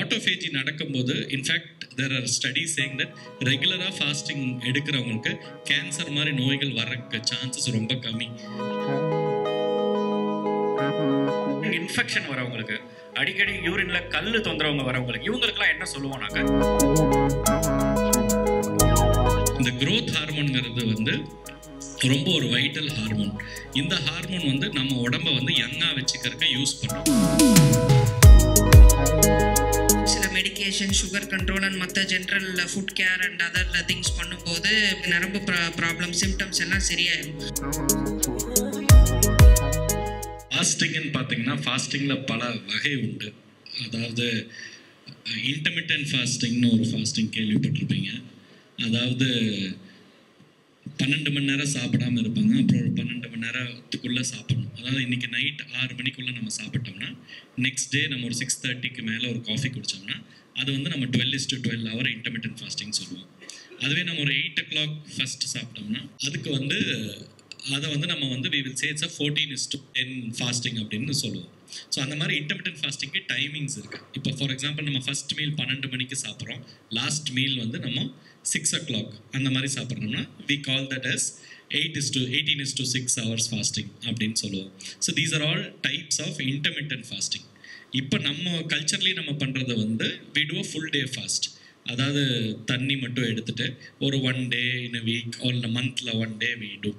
Autophagy நடக்கும்போது in fact there are studies saying that ரெகுலராக fasting எடுக்கிறவங்களுக்கு கேன்சர் மாதிரி நோய்கள் வர்றதுக்கு சான்சஸ் ரொம்ப கம்மி. இன்ஃபெக்ஷன் வரவங்களுக்கு, அடிக்கடி யூரின்ல கல்லு தொந்தரவங்க வரவங்களுக்கு, இவங்களுக்குலாம் என்ன சொல்லுவோம்னாக்க, இந்த growth ஹார்மோன்ங்கிறது வந்து ரொம்ப ஒரு வைட்டல் ஹார்மோன். இந்த ஹார்மோன் வந்து நம்ம உடம்ப வந்து யங்கா வச்சுக்கிறதுக்கு யூஸ் பண்ணுறோம். சில மெடிக்கேஷன், சுகர் கண்ட்ரோல் அண்ட் மற்ற general food care and other things பண்ணும்போது நரம்பு ப்ராப்ளம் சிம்டம்ஸ் எல்லாம் சரியாயிடும். ஃபாஸ்டிங்னு பார்த்தீங்கன்னா ஃபாஸ்டிங்கில் பல வகை உண்டு. அதாவது இன்டர்மிட்டன்ட் ஃபாஸ்டிங்னு ஒரு ஃபாஸ்டிங் கேள்விப்பட்டிருப்பீங்க. அதாவது 12 மணி நேரம் சாப்பிடாமல் இருப்பாங்க, அப்புறம் ஒரு 12 மணி நேரத்துக்குள்ளே சாப்பிடணும். அதாவது இன்றைக்கி நைட் 6 மணிக்குள்ளே நம்ம சாப்பிட்டோம்னா நெக்ஸ்ட் டே நம்ம ஒரு 6:30க்கு மேலே ஒரு காஃபி குடித்தோம்னா அது வந்து நம்ம 12:12 ஹவர் இன்டர்மிட்டன்ட் ஃபாஸ்டிங் சொல்லுவோம். அதுவே நம்ம ஒரு 8 o'clock ஃபஸ்ட்டு சாப்பிட்டோம்னா அதுக்கு வந்து அதை வந்து நம்ம வந்து we will say it's a 14:10 fasting அப்படின்னு சொல்லுவோம். ஸோ அந்த மாதிரி இன்டர்மிட்டன்ட் ஃபாஸ்டிங்க்கு டைமிங்ஸ் இருக்குது. இப்போ ஃபார் எக்ஸாம்பிள் நம்ம ஃபஸ்ட் மீல் 12 மணிக்கு சாப்பிட்றோம், லாஸ்ட் மீல் வந்து நம்ம 6 o'clock அந்த மாதிரி சாப்பிட்றோம்னா we call that as 18:6 hours fasting அப்படின்னு சொல்லுவோம். So these are all types of intermittent fasting. இப்போ நம்ம கல்ச்சர்லேயும் நம்ம பண்ணுறது வந்து we do a full day fast. அதாவது தண்ணி மட்டும் எடுத்துகிட்டு ஒரு 1 day in a week or in a monthல 1 day we do.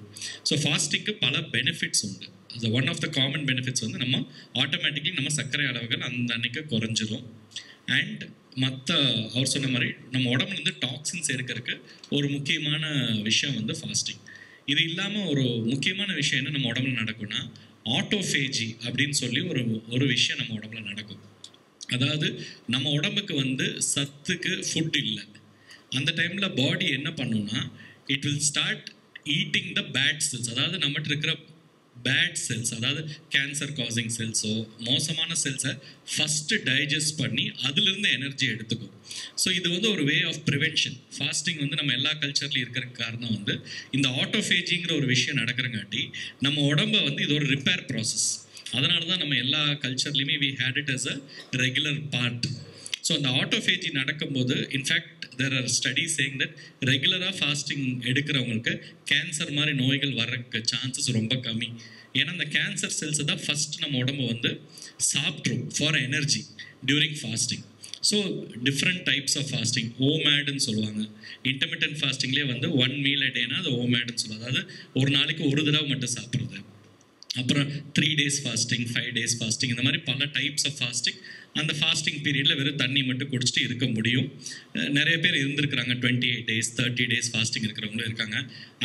ஸோ ஃபாஸ்டிங்க்கு பல பெனிஃபிட்ஸ் உண்டு. அது one of the common benefits வந்து நம்ம ஆட்டோமேட்டிக்லி நம்ம சர்க்கரை அளவுகள் அந்த அன்னைக்கு குறைஞ்சிரும். அண்ட் மற்ற அவர் சொன்ன மாதிரி நம்ம உடம்புலேருந்து டாக்ஸின்ஸ் எடுக்கிறதுக்கு ஒரு முக்கியமான விஷயம் வந்து ஃபாஸ்டிங். இது இல்லாமல் ஒரு முக்கியமான விஷயம் என்ன நம்ம உடம்புல நடக்கும்னா ஆட்டோஃபேஜி அப்படின்னு சொல்லி ஒரு விஷயம் நம்ம உடம்புல நடக்கும். அதாவது நம்ம உடம்புக்கு வந்து சத்துக்கு ஃபுட் இல்லை. அந்த டைமில் பாடி என்ன பண்ணுன்னா it will start eating the bad cells. அதாவது நம்மகிட்ட இருக்கிற பேட் செல்ஸ், அதாவது கேன்சர் காசிங் செல்ஸோ மோசமான செல்ஸை ஃபஸ்ட்டு டைஜஸ்ட் பண்ணி அதுலேருந்து எனர்ஜி எடுத்துக்கும். ஸோ இது வந்து ஒரு வே ஆஃப் ப்ரிவென்ஷன். ஃபாஸ்டிங் வந்து நம்ம எல்லா கல்ச்சர்லையும் இருக்கிற காரணம் வந்து இந்த ஆட்டோஃபேஜிங்கிற ஒரு விஷயம் நடக்கிறங்காட்டி நம்ம உடம்பை வந்து இது ஒரு ரிப்பேர் ப்ராசஸ். அதனால தான் நம்ம எல்லா கல்ச்சர்லையுமே we had it as a regular part. So அந்த ஆட்டோஃபேஜி நடக்கும்போது in fact there are studies saying that ரெகுலராக ஃபாஸ்டிங் எடுக்கிறவங்களுக்கு கேன்சர் மாதிரி நோய்கள் வர்றதுக்கு சான்சஸ் ரொம்ப கம்மி. ஏன்னா அந்த கேன்சர் செல்ஸை தான் ஃபஸ்ட் நம்ம உடம்பு வந்து சாப்பிட்ரும் for energy during fasting. So different types of fasting, ஓமேடுன்னு சொல்லுவாங்க. இன்டர்மிட்டன்ட் ஃபாஸ்டிங்லேயே வந்து 1 meal a dayனா அது ஓமேடுன்னு சொல்லுவாங்க. அதாவது ஒரு நாளைக்கு ஒரு தடவை மட்டும் சாப்பிட்றது. அப்புறம் 3 days ஃபாஸ்டிங், 5 days ஃபாஸ்டிங், இந்த மாதிரி பல டைப்ஸ் ஆஃப் ஃபாஸ்டிங். அந்த ஃபாஸ்டிங் பீரியடில் வெறும் தண்ணி மட்டும் குடிச்சிட்டு இருக்க முடியும். நிறைய பேர் இருந்திருக்கிறாங்க 28 days 30 days ஃபாஸ்டிங் இருக்கிறவங்களும் இருக்காங்க.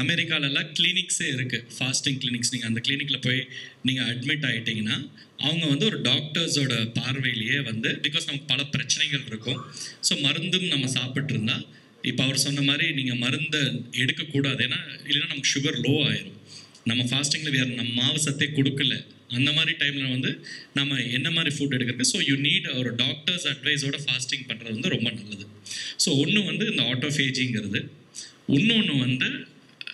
அமெரிக்காலெல்லாம் கிளினிக்ஸே இருக்குது, ஃபாஸ்டிங் கிளினிக்ஸ். நீங்கள் அந்த கிளினிக்கில் போய் நீங்கள் அட்மிட் ஆகிட்டிங்கன்னா அவங்க வந்து ஒரு டாக்டர்ஸோட பார்வையிலேயே வந்து பிகாஸ் நமக்கு பல பிரச்சனைகள் இருக்கும். ஸோ மருந்தும் நம்ம சாப்பிட்ருந்தா இப்போ அவர் சொன்ன மாதிரி நீங்கள் மருந்தை எடுக்கக்கூடாது, ஏன்னா இல்லைன்னா நமக்கு சுகர் லோ ஆயிரும். நம்ம ஃபாஸ்டிங்கில் வேறு நம்ம மாவு சத்தே கொடுக்கல. அந்த மாதிரி டைமில் வந்து நம்ம என்ன மாதிரி ஃபுட் எடுக்கிறது. ஸோ யூ நீட் ஒரு டாக்டர்ஸ் அட்வைஸோட ஃபாஸ்டிங் பண்ணுறது வந்து ரொம்ப நல்லது. ஸோ ஒன்று வந்து இந்த ஆட்டோஃபேஜிங்கிறது, இன்னொன்று வந்து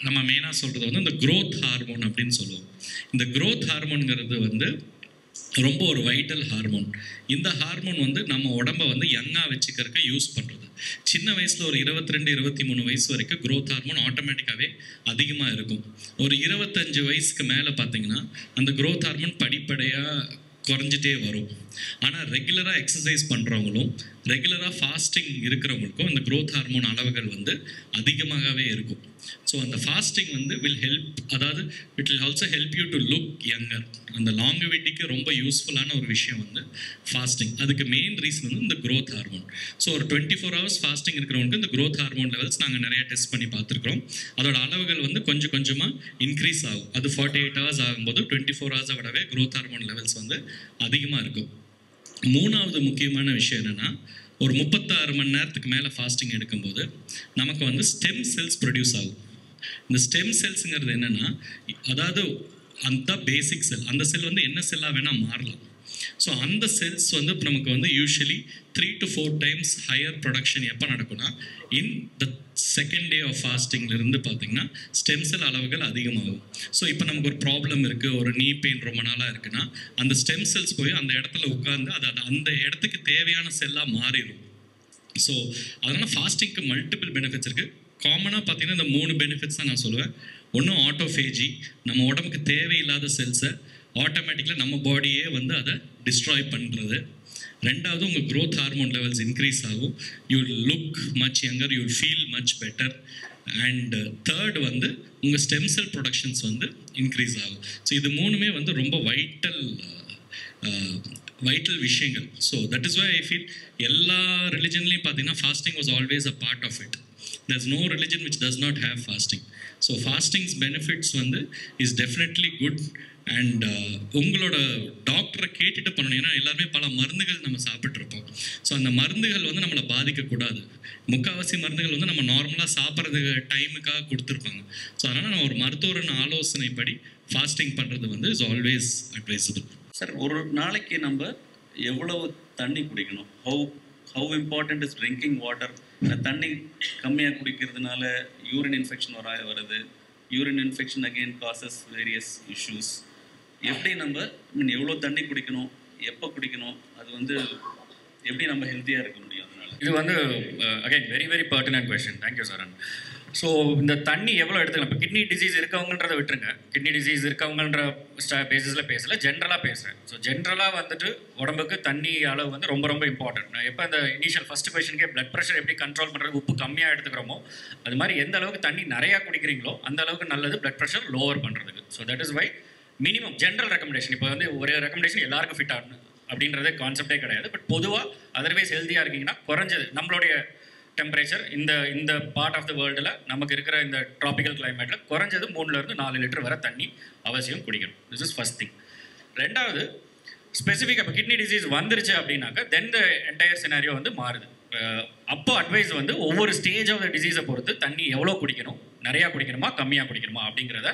நம்ம மெயினாக சொல்கிறது வந்து இந்த க்ரோத் ஹார்மோன் அப்படின்னு சொல்லுவோம். இந்த க்ரோத் ஹார்மோனுங்கிறது வந்து ரொம்ப ஒரு வைட்டல் ஹார்மோன். இந்த ஹார்மோன் வந்து நம்ம உடம்பை வந்து யங்காக வச்சுக்கிறதுக்கு யூஸ் பண்ணுறது. சின்ன வயசில் ஒரு 22-23 வயசு வரைக்கும் க்ரோத் ஹார்மோன் ஆட்டோமேட்டிக்காகவே அதிகமாக இருக்கும். ஒரு 25 வயசுக்கு மேலே பார்த்தீங்கன்னா அந்த க்ரோத் ஹார்மோன் படிப்படியாக குறைஞ்சிட்டே வரும். ஆனால் ரெகுலராக எக்ஸசைஸ் பண்ணுறவங்களும் ரெகுலராக ஃபாஸ்டிங் இருக்கிறவங்களுக்கும் இந்த க்ரோத் ஹார்மோன் அளவுகள் வந்து அதிகமாகவே இருக்கும். ஸோ அந்த ஃபாஸ்டிங் வந்து வில் ஹெல்ப், அதாவது it will also help you to look younger. அந்த லாங்குவிட்டிக்கு ரொம்ப யூஸ்ஃபுல்லான ஒரு விஷயம் வந்து ஃபாஸ்டிங். அதுக்கு மெயின் ரீசன் வந்து இந்த க்ரோத் ஹார்மோன். ஸோ ஒரு 24 hours ஃபாஸ்டிங் இருக்கிறவங்களுக்கு இந்த க்ரோத் ஹார்மோன் லெவல்ஸ் நாங்கள் நிறைய டெஸ்ட் பண்ணி பார்த்துருக்குறோம். அதோட அளவுகள் வந்து கொஞ்சம் கொஞ்சமாக இன்க்ரீஸ் ஆகும். அது 48 hours ஆகும்போது 24 hours விடவே க்ரோத் ஹார்மோன் லெவல்ஸ் வந்து அதிகமாக இருக்கும். மூணாவது முக்கியமான விஷயம் என்னென்னா, ஒரு 36 மணி நேரத்துக்கு மேலே ஃபாஸ்டிங் எடுக்கும்போது நமக்கு வந்து ஸ்டெம் செல்ஸ் ப்ரொடியூஸ் ஆகும். இந்த ஸ்டெம் செல்ஸுங்கிறது என்னென்னா, அதாவது அந்த பேசிக் செல், அந்த செல் வந்து என்ன செல்லாக வேணால் மாறலாம். ஸோ அந்த செல்ஸ் வந்து நமக்கு வந்து usually 3 to 4 times higher production எப்போ நடக்கும்னா இன் த செகண்ட் டே ஆஃப் ஃபாஸ்டிங்லேருந்து பார்த்தீங்கன்னா ஸ்டெம் செல் அளவுகள் அதிகமாகும். ஸோ இப்போ நமக்கு ஒரு ப்ராப்ளம் இருக்குது, ஒரு நீ பெயின் ரொம்ப நாளாக இருக்குன்னா அந்த ஸ்டெம் செல்ஸ் போய் அந்த இடத்துல உட்காந்து அது அந்த இடத்துக்கு தேவையான செல்லாக மாறிடும். ஸோ அதனால் ஃபாஸ்டிங்க்கு மல்டிபிள் பெனிஃபிட்ஸ் இருக்குது. காமனாக பார்த்தீங்கன்னா இந்த 3 பெனிஃபிட்ஸ் தான் நான் சொல்லுவேன். ஒன்று ஆட்டோஃபேஜி, நம்ம உடம்புக்கு தேவையில்லாத செல்ஸை ஆட்டோமேட்டிக்கலாக நம்ம பாடியே வந்து அதை டிஸ்ட்ராய் பண்ணுறது. ரெண்டாவது உங்கள் க்ரோத் ஹார்மோன் லெவல்ஸ் இன்க்ரீஸ் ஆகும், you look much younger, you feel much better. And third வந்து உங்கள் ஸ்டெம் செல் ப்ரொடக்ஷன்ஸ் வந்து இன்க்ரீஸ் ஆகும். ஸோ இது 3மே வந்து ரொம்ப வைட்டல் விஷயங்கள். So that is why I feel எல்லா ரிலிஜன்லையும் பார்த்தீங்கன்னா fasting was always a part of it. There is no religion which does not have fasting. So fasting's benefits வந்து is definitely good. And உங்களோட டாக்டரை கேட்டுட்டு பண்ணணும். ஏன்னா எல்லாருமே பல மருந்துகள் நம்ம சாப்பிட்ருப்போம். ஸோ அந்த மருந்துகள் வந்து நம்மளை பாதிக்கக்கூடாது. முக்கால்வாசி மருந்துகள் வந்து நம்ம நார்மலாக சாப்பிட்றது டைமுக்காக கொடுத்துருப்பாங்க. ஸோ அதனால் நம்ம ஒரு மருத்துவரின் ஆலோசனைப்படி ஃபாஸ்டிங் பண்ணுறது வந்து இஸ் ஆல்வேஸ் அட்வைசபிள். சார், ஒரு நாளைக்கு நம்ம எவ்வளவு தண்ணி குடிக்கணும்? How important is drinking water? தண்ணி கம்மியாக குடிக்கிறதுனால யூரின் இன்ஃபெக்ஷன் வருது. Urine infection again causes various issues. எப்படி நம்ம எவ்வளோ தண்ணி குடிக்கணும், எப்போ குடிக்கணும், அது வந்து எப்படி நம்ம ஹெல்த்தியாக இருக்க முடியும்? அதனால இது வந்து again very very pertinent question. Thank you Charan. So இந்த தண்ணி எவ்வளோ எடுத்துக்கலாம்? இப்போ கிட்னி டிசீஸ் இருக்கவங்கன்றதை விட்டுருங்க. கிட்னி டிசீஸ் இருக்கவங்கன்ற பேசிஸில் பேசல, ஜென்ரலாக பேசுகிறேன். ஸோ ஜென்ரலாக வந்துட்டு உடம்புக்கு தண்ணி அளவு வந்து ரொம்ப ரொம்ப இம்பார்ட்டன்ட். நான் எப்போ இந்த இனிஷியல் ஃபஸ்ட் கொஸ்டினுக்கே பிளட் ப்ரெஷர் எப்படி கண்ட்ரோல் பண்ணுறது, உப்பு கம்மியாக எடுத்துக்கிறோமோ அது மாதிரி எந்த அளவுக்கு தண்ணி நிறையா குடிக்கிறீங்களோ அந்த அளவுக்கு நல்லது பிளட் ப்ரெஷர் லோவர் பண்ணுறதுக்கு. So that is why minimum general recommendation. இப்போ வந்து ஒரே ரெக்கமெண்டேஷன் எல்லாருக்கும் ஃபிட் ஆகணும் அப்படின்றதே கான்செப்டே கிடையாது. பட் பொதுவாக அதர்வைஸ் ஹெல்த்தியாக இருக்கீங்கன்னா குறைஞ்சது நம்மளுடைய டெம்பரேச்சர் இந்த பார்ட் ஆஃப் த வேர்ல்டில் நமக்கு இருக்கிற இந்த ட்ராபிக்கல் கிளைமேட்டில் குறைஞ்சது 3-4 லிட்டர் வரை தண்ணி அவசியம் குடிக்கணும். This is first thing. ரெண்டாவது, ஸ்பெசிஃபிக்காக இப்போ கிட்னி டிசீஸ் வந்துருச்சு அப்படின்னாக்கா தென் த என்டையர் சினாரியோ வந்து மாறுது. அப்போ அட்வைஸ் வந்து ஒவ்வொரு ஸ்டேஜ் ஆஃப் த டிசீஸை பொறுத்து தண்ணி எவ்வளோ குடிக்கணும், நிறையா குடிக்கணுமா கம்மியாக குடிக்கணுமா அப்படிங்கிறத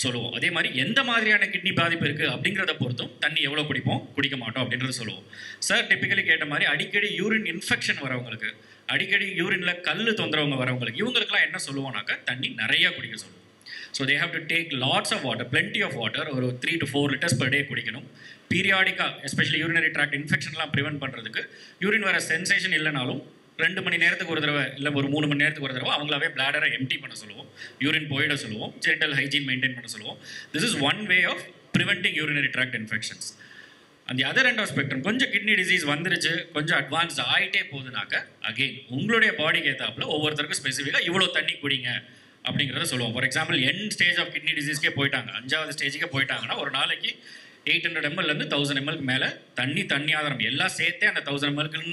சொல்லுவோம். அதே மாதிரி எந்த மாதிரியான கிட்னி பாதிப்பு இருக்குது அப்படிங்கிறத பொறுத்தும் தண்ணி எவ்வளோ குடிப்போம் குடிக்க மாட்டோம் அப்படின்றத சொல்லுவோம். சார் டிப்பிக்கலி கேட்ட மாதிரி அடிக்கடி யூரின் இன்ஃபெக்ஷன் வரவங்களுக்கு, அடிக்கடி யூரினில் கல் தொந்தரவங்க வரவங்களுக்கு, இவங்களுக்குலாம் என்ன சொல்லுவோம்னாக்கா தண்ணி நிறையா குடிக்க சொல்லுவோம். So they have to take lots of water, plenty of water, ஒரு 3 to 4 liters per day குடிக்கணும். பீரியாடிக்காக எஸ்பெஷலி யூரினரி ட்ராக்ட் இன்ஃபெக்ஷன்லாம் ப்ரிவென்ட் பண்ணுறதுக்கு யூரின் வர சென்சேஷன் இல்லைனாலும் 2 மணி நேரத்துக்கு ஒரு தடவை இல்லை ஒரு 3 மணி நேரத்துக்கு ஒரு தடவை அவங்களாவே பிளாடரை எம்டி பண்ண சொல்லுவோம், யூரின் போயிட சொல்லுவோம், ஜென்டல் ஹைஜீன் மெயின்டைன் பண்ண சொல்லுவோம். This is one way of preventing urinary tract infections. அந்த அதர் எண்ட் ஆஃப் ஸ்பெக்ட்ரம் கொஞ்சம் கிட்னி டிசீஸ் வந்துருச்சு, கொஞ்சம் அட்வான்ஸ் ஆகிட்டே போகுதுனாக்க அகெயின் உங்களுடைய பாடிக்கு ஏற்றாப்புல ஒவ்வொருத்தருக்கும் ஸ்பெசிஃபிக்காக இவ்வளோ தண்ணி குடிங்க அப்படிங்கிறத சொல்லுவோம். For example end stage of kidney டிசீஸ்க்கே போயிட்டாங்க, 5வது ஸ்டேஜுக்கே போயிட்டாங்கன்னா ஒரு நாளைக்கு 800 ml 1000 ml மேலே தண்ணி ஆதாரம் எல்லாம் சேர்த்தே அந்த 1000 ml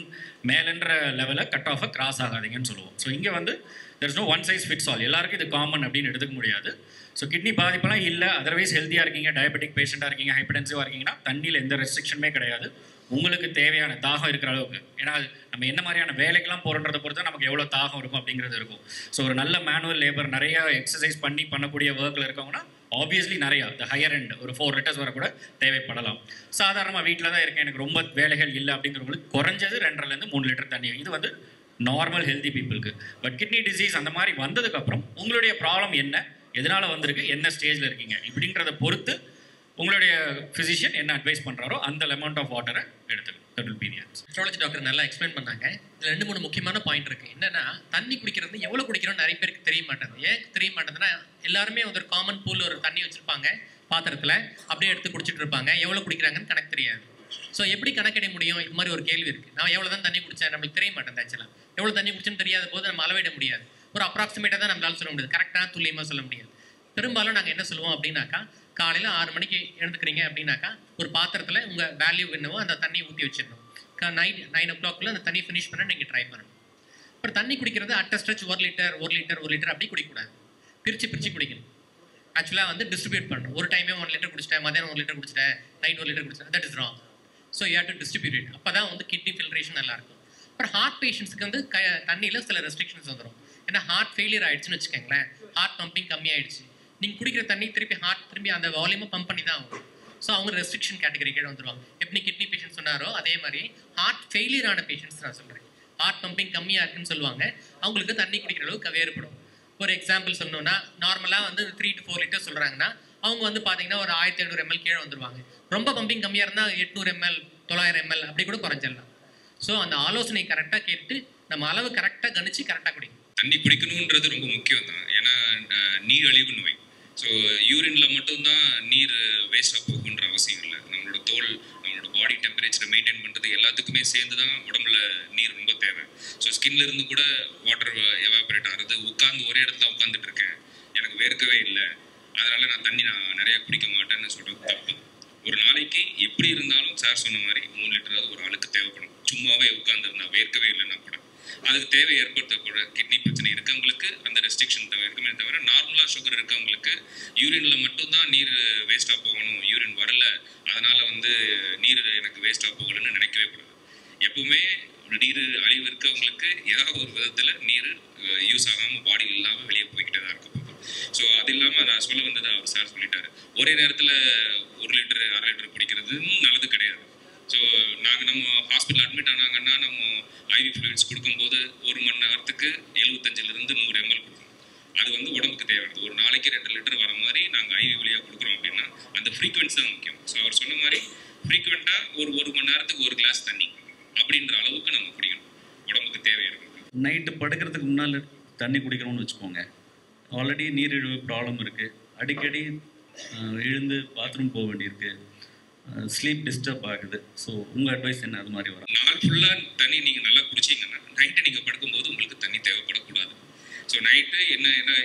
மேலேன்ற லெவலில் கட் ஆஃபை கிராஸ் ஆகாதீங்கன்னு சொல்லுவோம். ஸோ இங்கே வந்து there is no one size fits all, எல்லாருக்கும் இது காமன் அப்படின்னு எடுத்துக்க முடியாது. ஸோ கிட்னி பாதிப்பெல்லாம் இல்லை, அதர்வைஸ் ஹெல்த்தியாக இருக்கீங்க, டயபெட்டிக் பேஷண்ட்டாக இருக்கீங்க, ஹைப்பர்டென்சிவாக இருக்கீங்கன்னா தண்ணியில் எந்த ரெஸ்ட்ரிக்ஷனுமே கிடையாது. உங்களுக்கு தேவையான தாகம் இருக்கிற அளவுக்கு, ஏன்னா நம்ம என்ன மாதிரியான வேலைக்கெல்லாம் போகிறன்றதை பொறுத்து நமக்கு எவ்வளோ தாகம் இருக்கும் அப்படிங்கிறது இருக்கும். ஸோ ஒரு நல்ல மேனுவல் லேபர், நிறையா எக்ஸசைஸ் பண்ணக்கூடிய ஒர்க்கில் இருக்கவங்கன்னா ஆப்வியஸ்லி நிறையா இந்த ஹையர் எண்ட் ஒரு 4 liters வரை கூட தேவைப்படலாம். சாதாரணமாக வீட்டில் தான் இருக்கேன், எனக்கு ரொம்ப வேலைகள் இல்லை அப்படிங்கிறவங்களுக்கு குறைஞ்சது 2 to 3 லிட்டர் தண்ணி. இது வந்து நார்மல் ஹெல்தி பீப்புளுக்கு. பட் கிட்னி டிசீஸ் அந்த மாதிரி வந்ததுக்கப்புறம் உங்களுடைய ப்ராப்ளம் என்ன, எதனால் வந்திருக்கு, என்ன ஸ்டேஜில் இருக்கீங்க இப்படின்றத பொறுத்து உங்களுடைய ஃபிசிஷியன் என்ன அட்வைஸ் பண்ணுறாரோ அந்த அமௌண்ட் ஆஃப் வாட்டரை எடுத்துக்கணும். That will be the answer. Astrology doctor நல்லா எக்ஸ்பிளைன் பண்ணாங்க. இதில் 2-3 முக்கியமான பாயிண்ட் இருக்குது. என்னென்னா தண்ணி குடிக்கிறது எவ்வளோ குடிக்கிறோம் நிறைய பேருக்கு தெரிய மாட்டேங்குது. ஏன் தெரிய மாட்டேங்குதுன்னா எல்லாருமே ஒரு காமன் பூல் ஒரு தண்ணி வச்சுருப்பாங்க பாத்திரத்தில், அப்படியே எடுத்து குடிச்சிட்டு இருப்பாங்க. எவ்வளோ குடிக்கிறாங்கன்னு கணக்கு தெரியாது. ஸோ எப்படி கணக்கிட முடியும்? இது மாதிரி ஒரு கேள்வி இருக்குது. நான் எவ்வளோ தான் தண்ணி குடித்தேன் நம்மளுக்கு தெரிய மாட்டேன். ஆக்சுவலாக எவ்வளோ தண்ணி குடிச்சுன்னு தெரியாத போது நம்ம அளவிட முடியாது. ஒரு அப்ராக்சிமேட்டாக தான் நம்மளால சொல்ல முடியாது, கரெக்டாக துல்லியமாக சொல்ல முடியாது. பெரும்பாலும் நாங்கள் என்ன சொல்லுவோம் அப்படின்னாக்கா, காலையில் 6 மணிக்கு எழுந்துக்கிறீங்க அப்படின்னாக்கா ஒரு பாத்திரத்தில் உங்கள் வேல்யூ என்னவோ அந்த தண்ணி ஊற்றி வச்சிடணும். நைட் 9 o'clock அந்த தண்ணி ஃபினிஷ் பண்ண நீங்கள் ட்ரை பண்ணணும். அப்புறம் தண்ணி குடிக்கிறது அட்ட ஸ்ட்ரெச் 1 லிட்டர் அப்படி குடிக்கக்கூடாது. பிரித்து குடிக்கணும். ஆக்சுவலாக வந்து டிஸ்ட்ரிபியூட் பண்ணணும். ஒரு டைமே 1 லிட்டர் குடிச்சிட்டேன், மதியானம் 1 லிட்டர் குடிச்சிட்டேன், நைட் 1 லிட்டர் குடிச்சிட்டேன், that is wrong. So you have to distribute. அப்போ தான் வந்து கிட்னி ஃபில்ட்ரேஷன் நல்லாயிருக்கும். அப்புறம் ஹார்ட் பேஷண்ட்ஸுக்கு வந்து தண்ணியில் சில ரெஸ்ட்ரிக்ஷன்ஸ் வந்துடும். ஏன்னா ஹார்ட் ஃபெயிலியர் ஆகிடுச்சுன்னு வச்சுக்கோங்களேன், ஹார்ட் பம்பிங் கம்மியாயிடுச்சு, நீங்கள் குடிக்கிற தண்ணி திருப்பி அந்த வால்யூமை பம்ப் பண்ணி தான் ஆகும். ஸோ அவங்க ரெஸ்ட்ரிக்ஷன் கேட்டகரி கீழே வந்துருவாங்க. எப்படி கிட்னி பேஷண்ட் சொன்னாரோ அதே மாதிரி ஹார்ட் ஃபெயிலியர் ஆன பேஷண்ட்ஸ் நான் சொல்கிறேன். ஹார்ட் பம்பிங் கம்மியாக இருக்குன்னு சொல்லுவாங்க, அவங்களுக்கு தண்ணி குடிக்கிற அளவுக்கு வேறுபடும். ஒரு எக்ஸாம்பிள் சொன்னோன்னா நார்மலாக வந்து 3 to 4 லிட்டர் சொல்கிறாங்கன்னா அவங்க வந்து பார்த்தீங்கன்னா ஒரு 1500 ml கீழே வந்துருவாங்க. ரொம்ப பம்பிங் கம்மியாக இருந்தால் 800 ml 900 ml அப்படி கூட குறைஞ்சிடலாம். ஸோ அந்த ஆலோசனை கரெக்டாக கேட்டு நம்ம அளவு கரெக்டாக கணிச்சு கரெக்டாக குடிக்கணும். தண்ணி குடிக்கணுன்றது ரொம்ப முக்கியம் தான். ஏன்னா நீர் அழிவு நோய். ஸோ யூரின்ல மட்டும்தான் நீர் வேஸ்டாக போகுன்ற அவசியம் இல்லை. நம்மளோட தோல், நம்மளோட பாடி டெம்பரேச்சரை மெயின்டைன் பண்ணுறது எல்லாத்துக்குமே சேர்ந்து தான் உடம்புல நீர் ரொம்ப தேவை. ஸோ ஸ்கின்ல இருந்து கூட வாட்டர் எவாபரேட் ஆகிறது. உட்காந்து ஒரே இடத்துல உட்காந்துட்டு இருக்கேன், எனக்கு வேர்க்கவே இல்லை, அதனால நான் நிறைய குடிக்க மாட்டேன்னு சொல்றது தப்பு. ஒரு நாளைக்கு எப்படி இருந்தாலும் சார் சொன்ன மாதிரி 3 லிட்டராவது ஒரு ஆளுக்கு தேவைப்படும். சும்மாவே உட்காந்துருந்தா வேர்க்கவே இல்லைன்னா கூட அதுக்கு தேவை ஏற்படுத்தக்கூட கிட்னி பிரச்சனை இருக்கவங்களுக்கு அந்த ரெஸ்ட்ரிக்ஷன் இருக்குமே தவிர, நார்மலாக சுகர் இருக்கவங்களுக்கு யூரின்ல மட்டும்தான் நீர் வேஸ்டாக போகணும், யூரின் வரல அதனால வந்து நீர் எனக்கு வேஸ்டாக போகலன்னு நினைக்கவே கூடாது. எப்பவுமே நீர் அழிவு இருக்கவங்களுக்கு ஏதாவது ஒரு விதத்தில் நீர் யூஸ் ஆகாமல் பாடியில் இல்லாமல் வெளியே போய்கிட்டே தான் இருக்க போகுது. ஸோ அது இல்லாமல் நான் சொல்ல வந்தது அவர் சார் சொல்லிட்டாரு, ஒரே நேரத்தில் 1 லிட்டர் 1/2 லிட்டர் குடிக்கிறது நல்லது கிடையாது. ஸோ நம்ம ஹாஸ்பிட்டல் அட்மிட் ஆனாங்கன்னா நம்ம ஐவி ஃப்ளூயிட்ஸ் கொடுக்கும்போது 1 மணி நேரத்துக்கு 75 to 100 ml கொடுக்கணும். அது வந்து உடம்புக்கு தேவையானது. ஒரு நாளைக்கு 2 லிட்டர் வர மாதிரி நாங்கள் ஐவி வழியாக கொடுக்குறோம் அப்படின்னா அந்த ஃப்ரீக்வன்சி தான் முக்கியம். ஸோ அவர் சொன்ன மாதிரி ஃப்ரீக்வெண்ட்டாக ஒரு மணி நேரத்துக்கு 1 கிளாஸ் தண்ணி அப்படின்ற அளவுக்கு நம்ம குடிக்கணும், உடம்புக்கு தேவையாக இருக்கும். நைட்டு படுக்கிறதுக்கு முன்னால் தண்ணி குடிக்கணும்னு வச்சுக்கோங்க. ஆல்ரெடி நீரிழிவு ப்ராப்ளம் இருக்குது, அடிக்கடி எழுந்து பாத்ரூம் போக வேண்டியிருக்கு, ஸ்லீப் டிஸ்டர்ப் ஆகுது. ஸோ உங்கள் அட்வைஸ் என்ன? அது மாதிரி வரும். நாள் ஃபுல்லாக தண்ணி நீங்கள் நல்லா குடிச்சிங்கன்னா நைட்டு நீங்கள் படுக்கும்போது உங்களுக்கு தண்ணி தேவைப்படக்கூடாது. ஸோ நைட்டு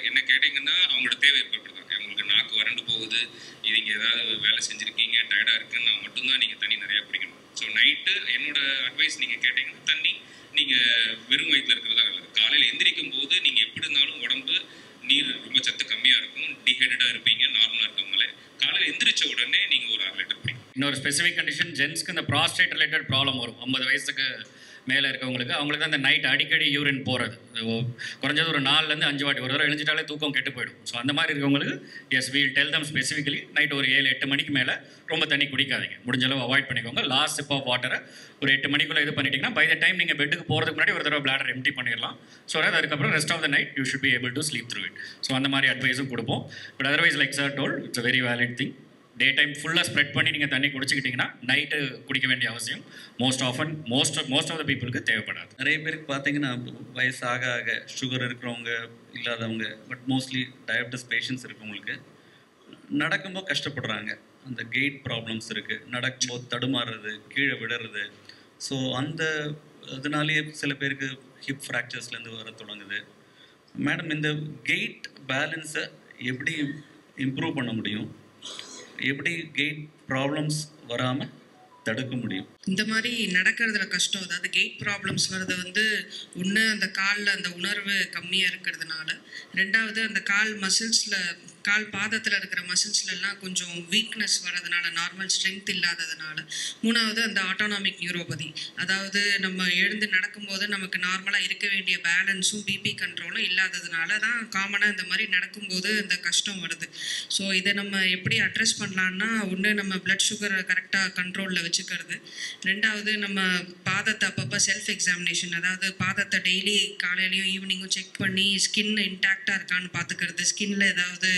என்ன கேட்டிங்கன்னா அவங்களோட தேவை ஏற்படுத்தாங்க. உங்களுக்கு நாக்கு வறண்டு போகுது, நீங்கள் ஏதாவது வேலை செஞ்சுருக்கீங்க, டயர்டாக இருக்குன்னா மட்டும்தான் நீங்கள் தண்ணி நிறையா குடிக்கணும். ஸோ நைட்டு என்னோட அட்வைஸ் நீங்கள் கேட்டிங்கன்னா தண்ணி நீங்கள் வெறும் வயிற்றில் இருக்கிறதா நல்லது. காலையில் எந்திரிக்கும் போது நீங்கள் எப்படி இருந்தாலும் உடம்பு நீர் ரொம்ப சத்து கம்மியாக இருக்கும், டீஹைட்ரேட்டாக இருப்பீங்க. நார்மலாக இருக்கவங்களே காலையில் எந்திரிச்ச உடனே நீங்கள் ஒரு 1/2 லிட்டர் குடிக்கணும். இன்னொரு ஸ்பெசிஃபிக் கண்டிஷன், ஜென்ஸ்க்கு இந்த ப்ராஸ்டேட் ரிலேட்டட் ப்ராப்ளம் வரும். 50 வயசுக்கு மேலே இருக்கவங்களுக்கு அவங்களுக்கு தான் இந்த நைட் அடிக்கடி யூரின் போகிறது. குறைஞ்சது ஒரு 4 to 5 வாட்டி ஒரு தடவை எழுஞ்சிட்டாலே தூக்கம் கெட்டு போயிடும். ஸோ அந்த மாதிரி இருக்கவங்களுக்கு as we'll tell them specifically night ஒரு 7-8 மணிக்கு மேலே ரொம்ப தண்ணி குடிக்காதீங்க, முடிஞ்சளவு அவாய்ட் பண்ணிக்கோங்க. லாஸ்ட் சிப் ஆஃப் வாட்டரை ஒரு 8 மணிக்குள்ளே இது பண்ணிட்டீங்கன்னா பை த டைம் நீங்கள் பெட்டுக்கு போகிறதுக்கு முன்னாடி ஒரு தடவை பிளாடர் எம்டி பண்ணிடலாம். ஸோ அதுக்கப்புறம் rest of the night you should be able to sleep through it. So அந்த மாதிரி அட்வைஸும் கொடுப்போம். But otherwise like sir told, it's a very valid thing. Day time ஃபுல்லாக ஸ்ப்ரெட் பண்ணி நீங்கள் தண்ணி குடிச்சிக்கிட்டிங்கன்னா நைட்டு குடிக்க வேண்டிய அவசியம் மோஸ்ட் ஆஃப் த பீப்புளுக்கு தேவைப்படாது. நிறைய பேருக்கு பார்த்தீங்கன்னா வயசு ஆக ஆக சுகர் இருக்கிறவங்க, இல்லாதவங்க, பட் மோஸ்ட்லி டயபெட்டிஸ் பேஷண்ட்ஸ் இருக்கவங்களுக்கு நடக்கும்போது கஷ்டப்படுறாங்க. அந்த கெயிட் ப்ராப்ளம்ஸ் இருக்குது, நடக்கும்போது தடுமாறுறது, கீழே விடுறது. ஸோ அந்த இதனாலேயே சில பேருக்கு ஹிப் ஃப்ராக்சர்ஸ்லேருந்து வர தொடங்குது. மேடம், இந்த கெயிட் பேலன்ஸை எப்படி இம்ப்ரூவ் பண்ண முடியும்? எப்படி கெயிட் ப்ராப்ளம்ஸ் வராமல் தடுக்க முடியும்? இந்த மாதிரி நடக்கிறதுல கஷ்டம். அதாவது கெயிட் ப்ராப்ளம்ஸ் வர்றது வந்து ஒன்று அந்த காலில் அந்த உணர்வு கம்மியாக இருக்கிறதுனால, 2வது அந்த கால் பாதத்தில் இருக்கிற மசில்ஸ்லாம் கொஞ்சம் வீக்னஸ் வர்றதுனால, நார்மல் ஸ்ட்ரென்த் இல்லாததுனால, 3வது அந்த ஆட்டோனாமிக் நியூரோபதி. அதாவது நம்ம எழுந்து நடக்கும்போது நமக்கு நார்மலாக இருக்க வேண்டிய பேலன்ஸும் பிபி கண்ட்ரோலும் இல்லாததுனால தான் காமனாக இந்த மாதிரி நடக்கும்போது இந்த கஷ்டம் வருது. ஸோ இதை நம்ம எப்படி அட்ரஸ் பண்ணலான்னா, ஒன்று நம்ம பிளட் சுகரை கரெக்டாக கண்ட்ரோலில் வச்சுக்கிறது, 2வது நம்ம பாதத்தை அப்பப்போ செல்ஃப் எக்ஸாமினேஷன், அதாவது பாதத்தை டெய்லி காலையிலையும் ஈவினிங்கும் செக் பண்ணி ஸ்கின் இன்டாக்டாக இருக்கான்னு பார்த்துக்கிறது, ஸ்கின்ல ஏதாவது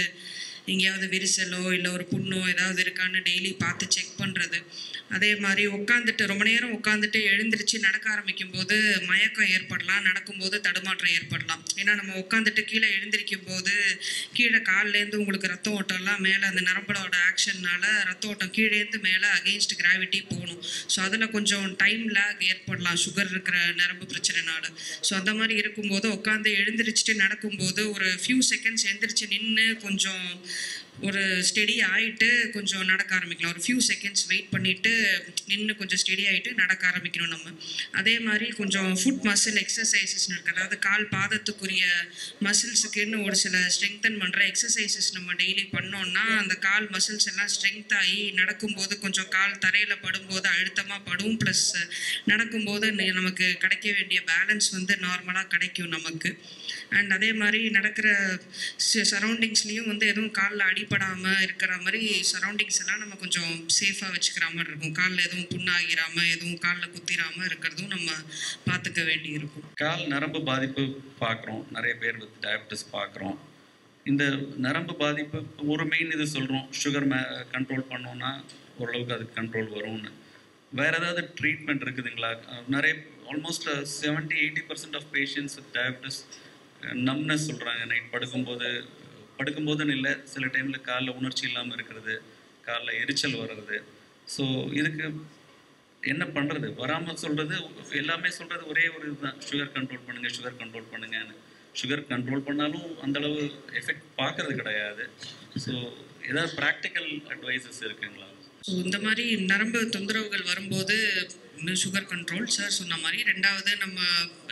எங்கேயாவது விரிசலோ இல்லை ஒரு புண்ணோ ஏதாவது இருக்கான்னு டெய்லி பார்த்து செக் பண்ணுறது. அதே மாதிரி ரொம்ப நேரம் உட்காந்துட்டு எழுந்திரிச்சு நடக்க ஆரம்பிக்கும் போது மயக்கம் ஏற்படலாம், நடக்கும்போது தடுமாற்றம் ஏற்படலாம். ஏன்னா நம்ம உட்காந்துட்டு கீழே எழுந்திரிக்கும் போது கீழே கால்லேருந்து உங்களுக்கு ரத்த ஓட்டம்லாம் மேலே அந்த நரம்புகளோட ஆக்ஷன்னால ரத்த ஓட்டம் கீழேருந்து மேலே அகெயின்ஸ்ட் கிராவிட்டி போகணும். ஸோ அதில் கொஞ்சம் டைம் லேக் ஏற்படலாம் சுகர் இருக்கிற நரம்பு பிரச்சனைனால. ஸோ அந்த மாதிரி இருக்கும்போது உட்காந்து எழுந்திரிச்சிட்டு நடக்கும்போது ஒரு ஃபியூ செகண்ட்ஸ் எழுந்திரிச்சு நின்று கொஞ்சம் ஒரு ஸ்டெடி ஆகிட்டு கொஞ்சம் நடக்க ஆரம்பிக்கலாம். ஒரு ஃபியூ செகண்ட்ஸ் வெயிட் பண்ணிவிட்டு நின்று கொஞ்சம் ஸ்டெடி ஆகிட்டு நடக்க ஆரம்பிக்கணும் நம்ம. அதே மாதிரி கொஞ்சம் ஃபுட் மசில் எக்ஸசைசஸ்னு இருக்குது. அதாவது கால் பாதத்துக்குரிய மசில்ஸுக்குன்னு ஒரு சில ஸ்ட்ரெங்தன் பண்ணுற எக்ஸசைசஸ் நம்ம டெய்லி பண்ணோன்னா அந்த கால் மசில்ஸ் எல்லாம் ஸ்ட்ரெங்த் ஆகி நடக்கும்போது கொஞ்சம் கால் தரையில் படும்போது அழுத்தமாக படும், ப்ளஸ் நடக்கும்போது நமக்கு கிடைக்க வேண்டிய பேலன்ஸ் வந்து நார்மலாக கிடைக்கும் நமக்கு. அண்ட் அதே மாதிரி நடக்கிற சரௌண்டிங்ஸ்லேயும் வந்து எதுவும் காலில் அடிபட்டு அடிபடாமல் இருக்கிற மாதிரி சரௌண்டிங்ஸ் எல்லாம் நம்ம கொஞ்சம் சேஃபாக வச்சுக்கிற மாதிரி இருக்கும். காலில் எதுவும் புண்ணாகிராமல் எதுவும் காலில் குத்திராமல் இருக்கிறதும் நம்ம பார்த்துக்க வேண்டி இருக்கும். கால் நரம்பு பாதிப்பு பார்க்குறோம், நிறைய பேர் வித் டயபிட்டிஸ் பார்க்குறோம். இந்த நரம்பு பாதிப்பு ஒரு மெயின் இது சொல்கிறோம், சுகர் கண்ட்ரோல் பண்ணோன்னா ஓரளவுக்கு அதுக்கு கண்ட்ரோல் வரும்னு. வேறு ஏதாவது ட்ரீட்மெண்ட் இருக்குதுங்களா? நிறைய almost 70-80% of patients with diabetes numbness சொல்கிறாங்க. நைட் படுக்கும்போதுன்னு இல்லை, சில டைமில் காலில் உணர்ச்சி இல்லாமல் இருக்கிறது, காலில் எரிச்சல் வர்றது. ஸோ இதுக்கு என்ன பண்ணுறது? வராமல் சொல்கிறது எல்லாமே சொல்கிறது ஒரே ஒரு இதுதான், சுகர் கண்ட்ரோல் பண்ணுங்கள், சுகர் கண்ட்ரோல் பண்ணுங்கன்னு. சுகர் கண்ட்ரோல் பண்ணாலும் அந்தளவு எஃபெக்ட் பார்க்கறது கிடையாது. ஸோ ஏதாவது ப்ராக்டிக்கல் அட்வைசஸ் இருக்குங்களா? ஸோ இந்த மாதிரி நரம்பு தொந்தரவுகள் வரும்போது சுகர் கண்ட்ரோல் சார் சொன்ன மாதிரி, ரெண்டாவது நம்ம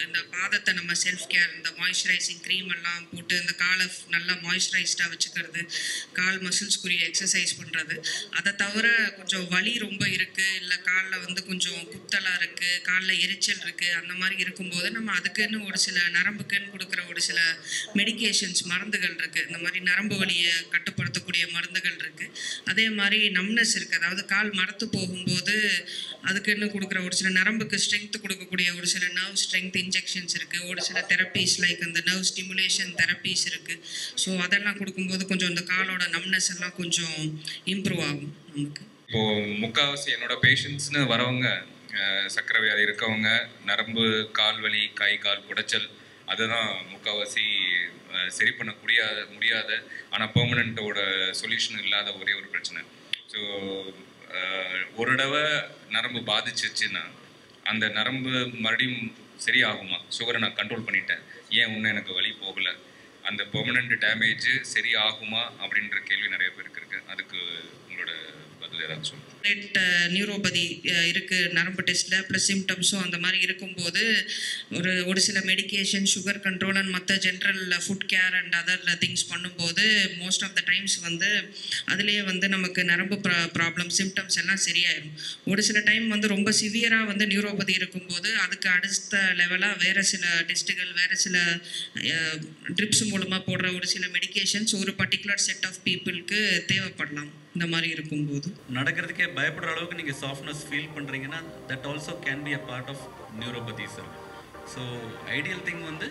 இந்த பாதத்தை நம்ம செல்ஃப் கேர், இந்த மாய்ஸ்சரைசிங் க்ரீம் எல்லாம் போட்டு இந்த காலை நல்லா மாய்ஸ்சரைஸ்டாக வச்சுக்கிறது, கால் மசில்ஸ்க்குரிய எக்ஸசைஸ் பண்ணுறது. அதை தவிர கொஞ்சம் வலி ரொம்ப இருக்குது, இல்லை காலில் வந்து கொஞ்சம் குத்தலாக இருக்குது, காலில் எரிச்சல் இருக்குது, அந்த மாதிரி இருக்கும்போது நம்ம அதுக்குன்னு ஒரு சில நரம்புக்குன்னு கொடுக்குற ஒரு சில மெடிகேஷன்ஸ் மருந்துகள் இருக்குது. இந்த மாதிரி நரம்பு வலியை கட்டுப்படுத்தக்கூடிய மருந்துகள் இருக்குது. அதே மாதிரி நம்னஸ் இருக்குது, அதாவது கால் மரத்து போகும்போது அதுக்குன்னு கொடுக்குற ஒரு சில நரம்புக்கு ஸ்ட்ரென்த் கொடுக்கக்கூடிய ஒரு சில நர்வ் ஸ்ட்ரென்த் இன்ஜெக்ஷன்ஸ் இருக்குது. ஒரு சில தெரப்பீஸ் லைக் அந்த நர்வ் ஸ்டிமுலேஷன் தெரப்பீஸ் இருக்குது. ஸோ அதெல்லாம் கொடுக்கும்போது கொஞ்சம் இந்த காலோட நம்னஸ் எல்லாம் கொஞ்சம் இம்ப்ரூவ் ஆகும் நமக்கு. இப்போது முக்கால்வாசி என்னோட பேஷண்ட்ஸ்னு வரவங்க சர்க்கரை வியாதி இருக்கவங்க, நரம்பு, கால் வலி, கை கால் குடைச்சல், அதுதான் முக்கால்வாசி சரி பண்ண முடியாத ஆனால் பெர்மனண்ட்டோட சொல்யூஷன் இல்லாத ஒரே ஒரு பிரச்சனை. ஸோ ஒரு தடவை நரம்பு பாதிச்சிச்சுன்னா அந்த நரம்பு மறுபடியும் சரியாகுமா? சுகரை நான் கண்ட்ரோல் பண்ணிட்டேன், ஏன் இன்னும் எனக்கு வலி போகலை, அந்த பெர்மனண்ட் டேமேஜ் சரி ஆகுமா அப்படின்ற கேள்வி நிறைய பேருக்கு இருக்குது. அதுக்கு உங்களோட பதில் ஏதாவது சொல்லுங்கள். நியூரோபதி இருக்குது நரம்பு டெஸ்ட்டில், ப்ளஸ் சிம்டம்ஸும் அந்த மாதிரி இருக்கும்போது ஒரு சில மெடிக்கேஷன், சுகர் கண்ட்ரோல் அண்ட் மற்ற general food care and other things பண்ணும்போது மோஸ்ட் ஆஃப் த டைம்ஸ் வந்து அதுலேயே வந்து நமக்கு நரம்பு ப்ராப்ளம் சிம்டம்ஸ் எல்லாம் சரியாயிடும். ஒரு சில டைம் வந்து ரொம்ப சிவியராக வந்து நியூரோபதி இருக்கும்போது அதுக்கு அடுத்த லெவலாக வேறு சில டெஸ்ட்டுகள், வேறு சில ட்ரிப்ஸ் மூலமாக போடுற ஒரு சில மெடிக்கேஷன்ஸ் ஒரு பர்டிகுலர் செட் ஆஃப் பீப்புளுக்கு தேவைப்படலாம். இந்த மாதிரி இருக்கும்போது நடக்கிறதுக்கே பயப்படுற அளவுக்கு நீங்கள் சாஃப்ட்னஸ் ஃபீல் பண்ணுறீங்கன்னா that also can be a part of neuropathy sir. So ideal thing வந்து